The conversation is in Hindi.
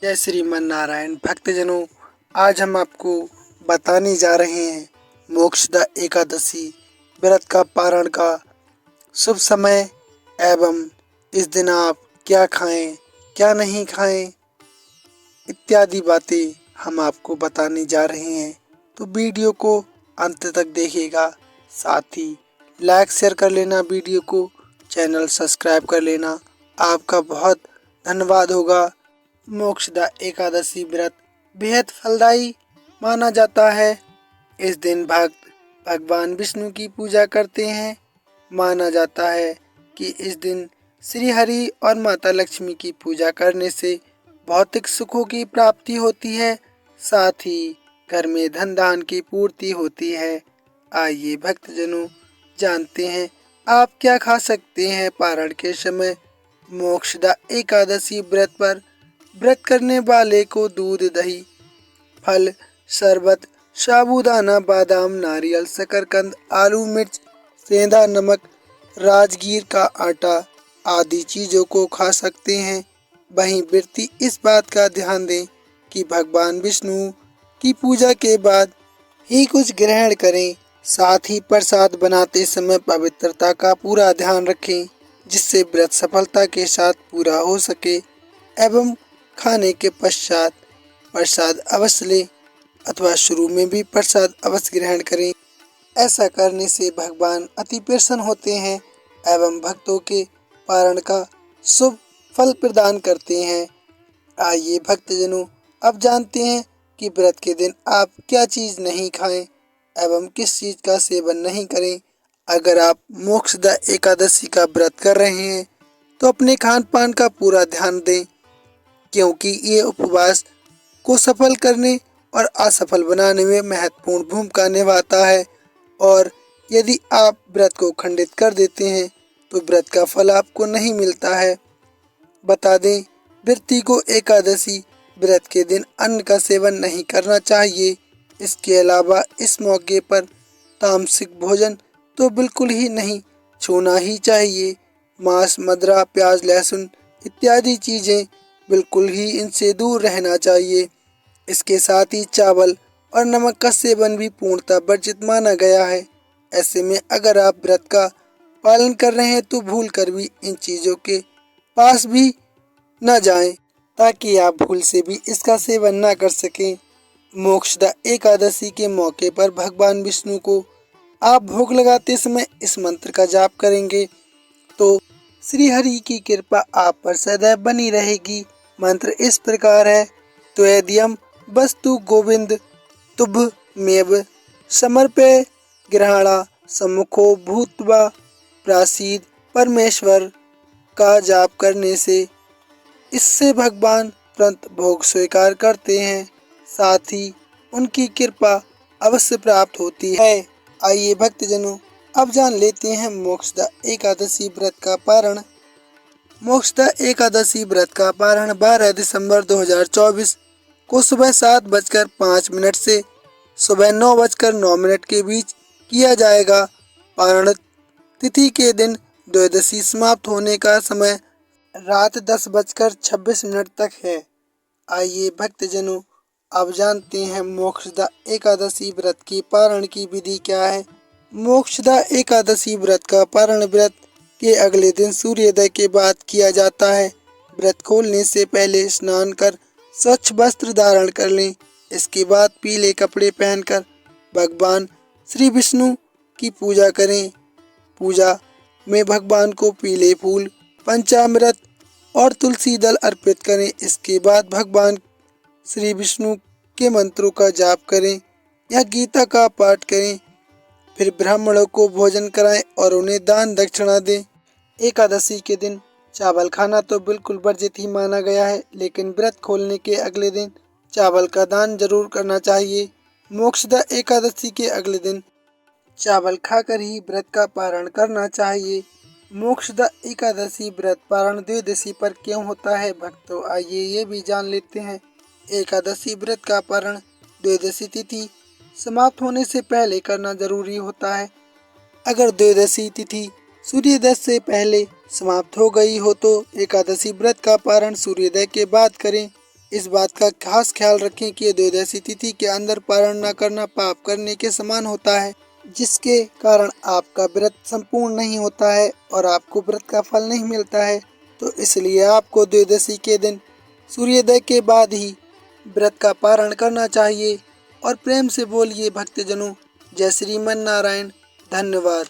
जय श्रीमन नारायण भक्तजनों, आज हम आपको बताने जा रहे हैं मोक्षदा एकादशी व्रत का पारण का शुभ समय एवं इस दिन आप क्या खाएं, क्या नहीं खाएं इत्यादि बातें हम आपको बताने जा रहे हैं। तो वीडियो को अंत तक देखिएगा। साथ ही लाइक शेयर कर लेना, वीडियो को चैनल सब्सक्राइब कर लेना। आपका बहुत धन्यवाद होगा। मोक्षदा एकादशी व्रत बेहद फलदायी माना जाता है। इस दिन भक्त भगवान विष्णु की पूजा करते हैं। माना जाता है कि इस दिन श्री हरि और माता लक्ष्मी की पूजा करने से भौतिक सुखों की प्राप्ति होती है, साथ ही घर में धन धान की पूर्ति होती है। आइए भक्तजनों जानते हैं आप क्या खा सकते हैं पारण के समय। मोक्षदा एकादशी व्रत पर व्रत करने वाले को दूध, दही, फल, शरबत, साबूदाना, बादाम, नारियल, शकरकंद, आलू, मिर्च, सेंधा नमक, राजगीर का आटा आदि चीजों को खा सकते हैं। वहीं व्रती इस बात का ध्यान दें कि भगवान विष्णु की पूजा के बाद ही कुछ ग्रहण करें। साथ ही प्रसाद बनाते समय पवित्रता का पूरा ध्यान रखें, जिससे व्रत सफलता के साथ पूरा हो सके। एवं खाने के पश्चात प्रसाद अवश्य लें अथवा शुरू में भी प्रसाद अवश्य ग्रहण करें। ऐसा करने से भगवान अति प्रसन्न होते हैं एवं भक्तों के पारण का शुभ फल प्रदान करते हैं। आइए भक्तजनों अब जानते हैं कि व्रत के दिन आप क्या चीज नहीं खाएं एवं किस चीज का सेवन नहीं करें। अगर आप मोक्षदा एकादशी का व्रत कर रहे हैं तो अपने खान पान का पूरा ध्यान दें, क्योंकि ये उपवास को सफल करने और असफल बनाने में महत्वपूर्ण भूमिका निभाता है। और यदि आप व्रत को खंडित कर देते हैं तो व्रत का फल आपको नहीं मिलता है। बता दें, व्रती को एकादशी व्रत के दिन अन्न का सेवन नहीं करना चाहिए। इसके अलावा इस मौके पर तामसिक भोजन तो बिल्कुल ही नहीं छूना ही चाहिए। मांस, मदिरा, प्याज, लहसुन इत्यादि चीजें बिल्कुल ही इनसे दूर रहना चाहिए। इसके साथ ही चावल और नमक का सेवन भी पूर्णतः वर्जित माना गया है। ऐसे में अगर आप व्रत का पालन कर रहे हैं तो भूल कर भी इन चीजों के पास भी न जाएं, ताकि आप भूल से भी इसका सेवन न कर सकें। मोक्षदा एकादशी के मौके पर भगवान विष्णु को आप भोग लगाते समय इस मंत्र का जाप करेंगे तो श्री हरि की कृपा आप पर सदैव बनी रहेगी। मंत्र इस प्रकार है: त्वयदियं वस्तु गोविंद तुभ्यमेव समर्पय ग्रहणा सम्मुखो भूत्वा प्रासीद। परमेश्वर का जाप करने से इससे भगवान तुरंत भोग स्वीकार करते हैं, साथ ही उनकी कृपा अवश्य प्राप्त होती है। आइए भक्तजनों अब जान लेते हैं मोक्षदा एकादशी व्रत का पारण। मोक्षदा एकादशी व्रत का पारण 12 दिसंबर 2024 को सुबह 7:05 से सुबह 9:09 के बीच किया जाएगा। पारण तिथि के दिन द्वादशी समाप्त होने का समय रात 10:26 तक है। आइए भक्तजनों अब जानते हैं मोक्षदा एकादशी व्रत की पारण की विधि क्या है। मोक्षदा एकादशी व्रत का पारण व्रत के अगले दिन सूर्योदय के बाद किया जाता है। व्रत खोलने से पहले स्नान कर स्वच्छ वस्त्र धारण कर लें। इसके बाद पीले कपड़े पहनकर भगवान श्री विष्णु की पूजा करें। पूजा में भगवान को पीले फूल, पंचामृत और तुलसी दल अर्पित करें। इसके बाद भगवान श्री विष्णु के मंत्रों का जाप करें या गीता का पाठ करें। फिर ब्राह्मणों को भोजन कराएं और उन्हें दान दक्षिणा दें। एकादशी के दिन चावल खाना तो बिल्कुल वर्जित ही माना गया है, लेकिन व्रत खोलने के अगले दिन चावल का दान जरूर करना चाहिए। मोक्षदा एकादशी के अगले दिन चावल खाकर ही व्रत का पारण करना चाहिए। मोक्षदा एकादशी व्रत पारण द्वादशी पर क्यों होता है भक्तों, आइए ये भी जान लेते हैं। एकादशी व्रत का पारण द्वादशी तिथि समाप्त होने से पहले करना जरूरी होता है। अगर द्वादशी तिथि सूर्योदय से पहले समाप्त हो गई हो तो एकादशी व्रत का पारण सूर्योदय के बाद करें। इस बात का खास ख्याल रखें कि द्वादशी तिथि के अंदर पारण न करना पाप करने के समान होता है, जिसके कारण आपका व्रत संपूर्ण नहीं होता है और आपको व्रत का फल नहीं मिलता है। तो इसलिए आपको द्वादशी के दिन सूर्योदय के बाद ही व्रत का पारण करना चाहिए। और प्रेम से बोलिए भक्तजनों, जय श्रीमन नारायण। धन्यवाद।